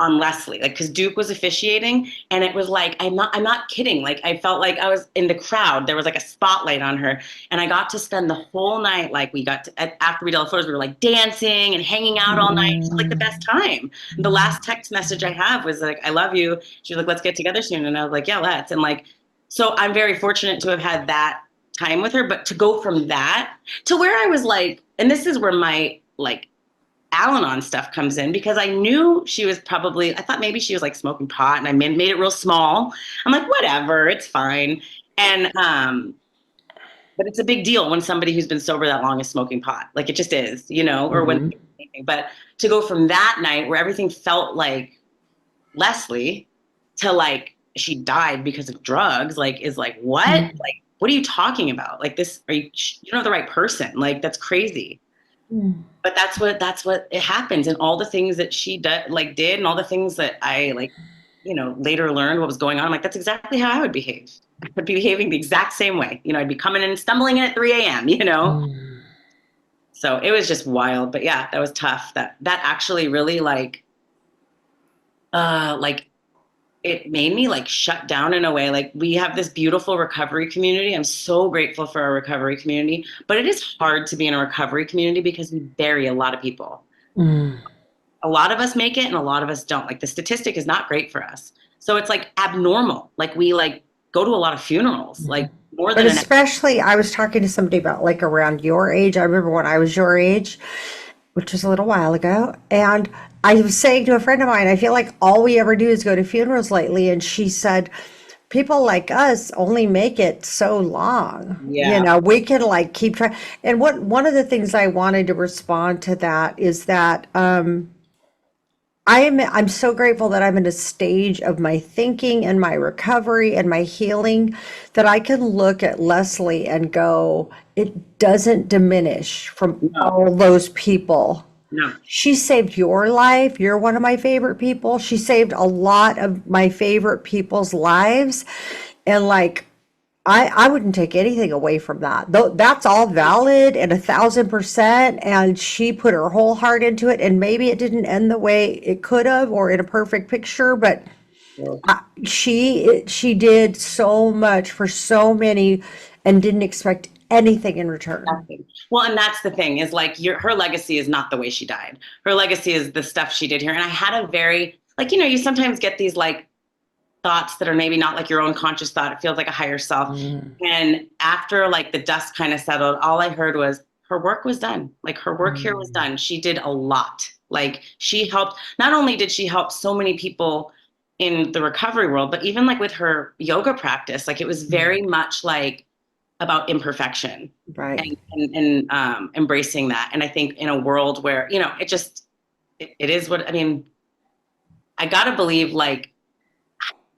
on Leslie, like, cause Duke was officiating, and it was like, I'm not kidding. Like, I felt like I was in the crowd. There was like a spotlight on her, and I got to spend the whole night. Like after we did the photos, we were like dancing and hanging out all night. It was like the best time. And the last text message I have was like, I love you. She was like, let's get together soon. And I was like, yeah, let's. And like, so I'm very fortunate to have had that time with her, but to go from that to where I was like, and this is where my like Al-Anon stuff comes in, because I knew she was probably, I thought maybe she was like smoking pot, and I made it real small. I'm like, whatever, it's fine. And, but it's a big deal when somebody who's been sober that long is smoking pot. Like it just is, or when, but to go from that night where everything felt like Leslie to like, she died because of drugs, like, is like, what? Like, what are you talking about? Like this, you don't have the right person. Like, that's crazy. But that's what it happens. And all the things that she did, and all the things that I like, later learned what was going on. I'm like, that's exactly how I would behave. I would be behaving the exact same way. I'd be coming in and stumbling in at 3 a.m., So it was just wild. But yeah, that was tough. That actually really like it made me like shut down in a way. Like, we have this beautiful recovery community. I'm so grateful for our recovery community, but it is hard to be in a recovery community because we bury a lot of people. A lot of us make it and a lot of us don't. Like, the statistic is not great for us. So it's like abnormal. Like, we like go to a lot of funerals, like more than. But especially, I was talking to somebody about like around your age. I remember when I was your age, which was a little while ago. And I was saying to a friend of mine, I feel like all we ever do is go to funerals lately. And she said, people like us only make it so long. Yeah. We can like keep trying. And one of the things I wanted to respond to that is that I'm so grateful that I'm in a stage of my thinking and my recovery and my healing that I can look at Leslie and go, it doesn't diminish from all those people. No. She saved your life. You're one of my favorite people. She saved a lot of my favorite people's lives. And like, I wouldn't take anything away from that. Though that's all valid and 1,000%. And she put her whole heart into it. And maybe it didn't end the way it could have or in a perfect picture, but she did so much for so many and didn't expect anything in return. Nothing. Well, and that's the thing is like her legacy is not the way she died. Her legacy is the stuff she did here. And I had a very, like, you know, you sometimes get these like thoughts that are maybe not like your own conscious thought. It feels like a higher self. And after like the dust kind of settled, all I heard was her work was done. Like her work here was done. She did a lot. Like she helped, not only did she help so many people in the recovery world, but even like with her yoga practice, like it was very much like about imperfection, Right. and embracing that. And I think in a world where, you know, it is what, I mean, I gotta believe like,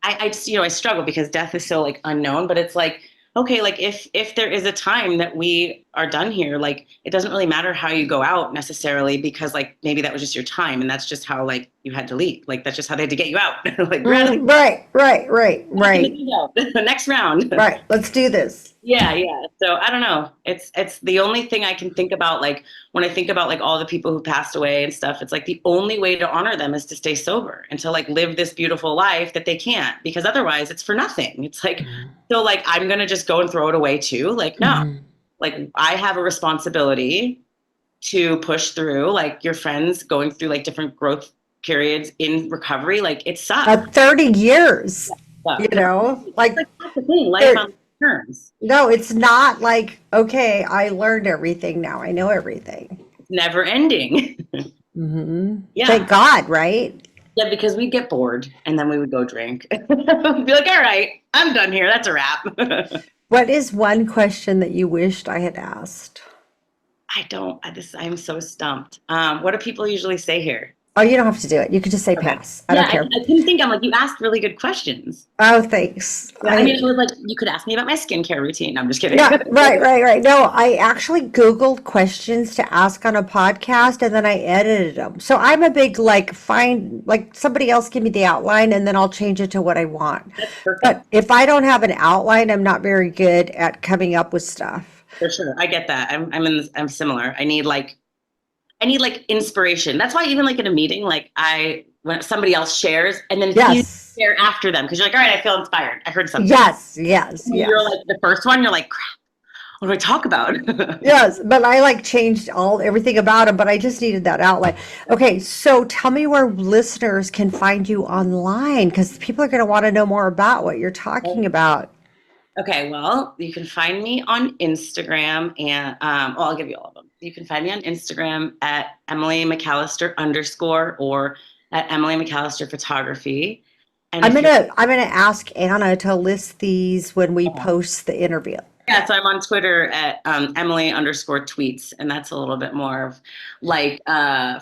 I you know, I struggle because death is so like unknown, but it's like, okay, like if there is a time that we are done here, like it doesn't really matter how you go out necessarily, because like maybe that was just your time and that's just how like you had to leave. Like that's just how they had to get you out. Like right. the next round. Right. Let's do this. Yeah. So I don't know. It's the only thing I can think about. Like when I think about like all the people who passed away and stuff, it's like the only way to honor them is to stay sober and to like live this beautiful life that they can't, because otherwise it's for nothing. It's like, so like, I'm going to just go and throw it away too. Like, no, like I have a responsibility to push through. Like your friends going through like different growth periods in recovery. Like it sucks. 30 years, you know, like that's the thing. Life on terms. No, it's not like, okay, I learned everything now. I know everything. It's never ending. Yeah. Thank God, right? Yeah, because we'd get bored and then we would go drink. Be like, all right, I'm done here. That's a wrap. What is one question that you wished I had asked? I'm so stumped. What do people usually say here? Oh, you don't have to do it. You could just say pass. I don't care. I couldn't think. I'm like, you asked really good questions. Oh, thanks. Yeah, I mean, it was like, you could ask me about my skincare routine. I'm just kidding. Yeah, right. No, I actually Googled questions to ask on a podcast and then I edited them. So I'm a big like somebody else give me the outline and then I'll change it to what I want. That's perfect. But if I don't have an outline, I'm not very good at coming up with stuff. For sure. I get that. I'm similar. I need like inspiration. That's why even like in a meeting, like when somebody else shares and then you share after them, because you're like, all right, I feel inspired. I heard something. Yes. You're like the first one, you're like, crap, what do I talk about? Yes, but I like changed everything about them, but I just needed that outline. Okay, so tell me where listeners can find you online, because people are going to want to know more about what you're talking about. Okay, well, you can find me on Instagram and I'll give you all of them. You can find me on Instagram at Emily McAllister _ or at Emily McAllister Photography. And I'm gonna ask Anna to list these when we post the interview. Yeah, so I'm on Twitter at Emily _ tweets, and that's a little bit more of like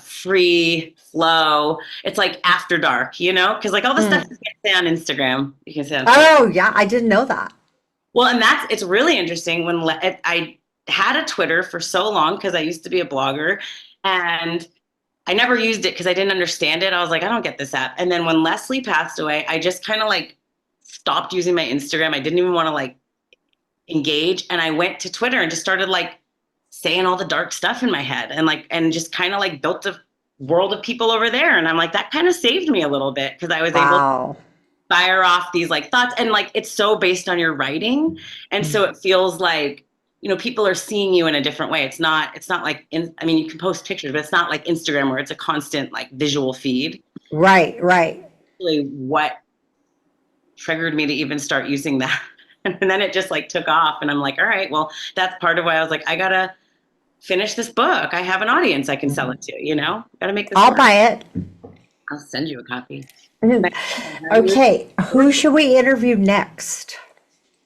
free flow. It's like after dark, you know, because like all the stuff you can say on Instagram, you can say on Twitter. Oh yeah, I didn't know that. Well, and it's really interesting when I had a Twitter for so long because I used to be a blogger and I never used it because I didn't understand it. I was like, I don't get this app. And then when Leslie passed away, I just kind of like stopped using my Instagram. I didn't even want to like engage. And I went to Twitter and just started like saying all the dark stuff in my head and just kind of like built a world of people over there. And I'm like, that kind of saved me a little bit because I was able to fire off these like thoughts, and like it's so based on your writing, and so it feels like, you know, people are seeing you in a different way. It's not like I mean, you can post pictures, but it's not like Instagram where it's a constant like visual feed. Right. Really, what triggered me to even start using that, and then it just like took off, and I'm like, all right, well, that's part of why I was like, I gotta finish this book. I have an audience I can sell it to. You know, gotta make this. I'll work. buy it. I'll send you a copy. Okay, who should we interview next?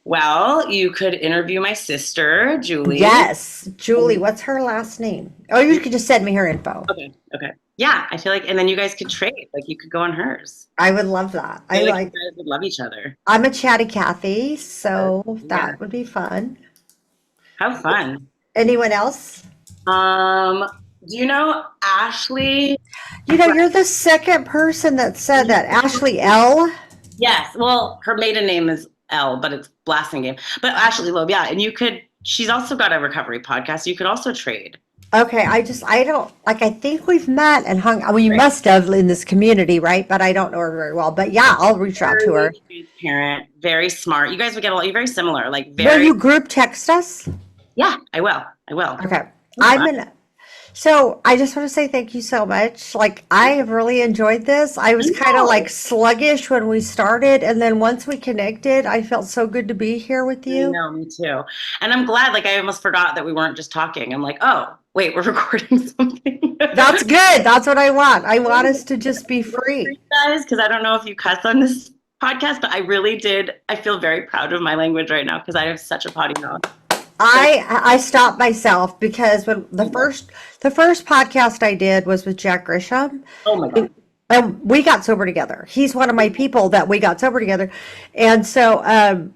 Well, you could interview my sister, Julie. Yes, Julie. What's her last name? Oh, you could just send me her info. Okay. Yeah, I feel like, and then you guys could trade. Like you could go on hers. I would love that. I like you guys would love each other. I'm a chatty Cathy, so that would be fun. Have fun. Anyone else? Do you know Ashley? You know, you're the second person that said that. Ashley L. Yes. Well, her maiden name is L, but it's blasting game. But Ashley Loeb, yeah. And she's also got a recovery podcast. You could also trade. Okay. I think we've met and hung. Well, you must have in this community, right? But I don't know her very well. But yeah, I'll reach out to her. Transparent, very smart. You guys would get you're very similar. Like Will you group text us? Yeah, I will. I will. Okay. So I just want to say thank you so much. Like, I have really enjoyed this. I was kind of like No. sluggish when we started, and then once we connected, I felt so good to be here with I you. know, me too. And I'm glad, like, I almost forgot that we weren't just talking. I'm like, oh, wait, we're recording something. That's good. That's what I want. I want us to just be For you free. guys, because I don't know if you cuss on this podcast, but I really did. I feel very proud of my language right now because I have such a potty mouth. So, I stopped myself because when the first podcast I did was with Jack Grisham. oh my God. And we got sober together. He's one of my people that we got sober together. And so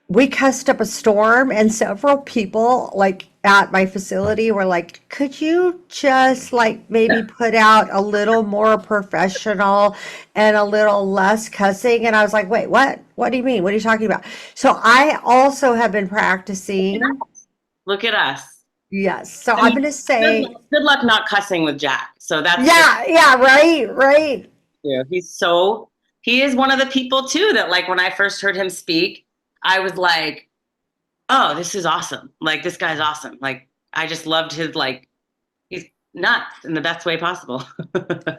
we cussed up a storm, and several people like at my facility were like, could you just like maybe put out a little more professional and a little less cussing? And I was like, wait, what? What do you mean? What are you talking about? So I also have been practicing. Look at us. Yes. So I I'm mean, going to say, good luck not cussing with Jack. So that's good. yeah, yeah, right, right. Yeah, he is one of the people too that like when I first heard him speak, I was like, oh, this is awesome. Like this guy's awesome. Like I just loved his like he's nuts in the best way possible.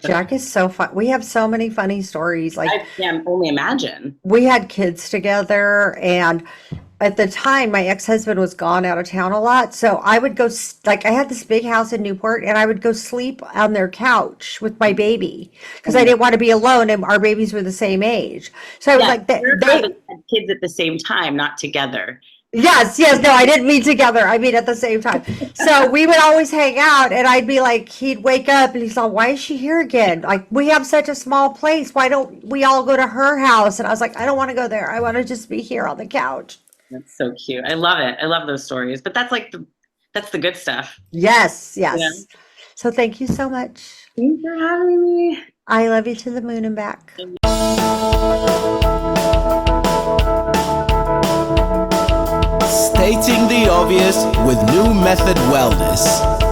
Jack is so fun. We have so many funny stories. Like, I can only imagine. we had kids together, and at the time my ex-husband was gone out of town a lot, so I would go like, I had this big house in Newport, and I would go sleep on their couch with my baby because I didn't want to be alone, and our babies were the same age. So I was Yeah, like, they, you're glad that they you had kids at the same time, not together. yes, yes, no, I didn't mean together. I mean at the same time. So we would always hang out, and I'd be like, he'd wake up and he's like, why is she here again? Like, we have such a small place. Why don't we all go to her house? And I was like, I don't want to go there. I want to just be here on the couch. That's so cute. I love it. I love those stories. But that's like that's the good stuff. Yes, Yeah. yes. So thank you so much. Thanks for having me. I love you to the moon and back. Stating the obvious with New Method Wellness.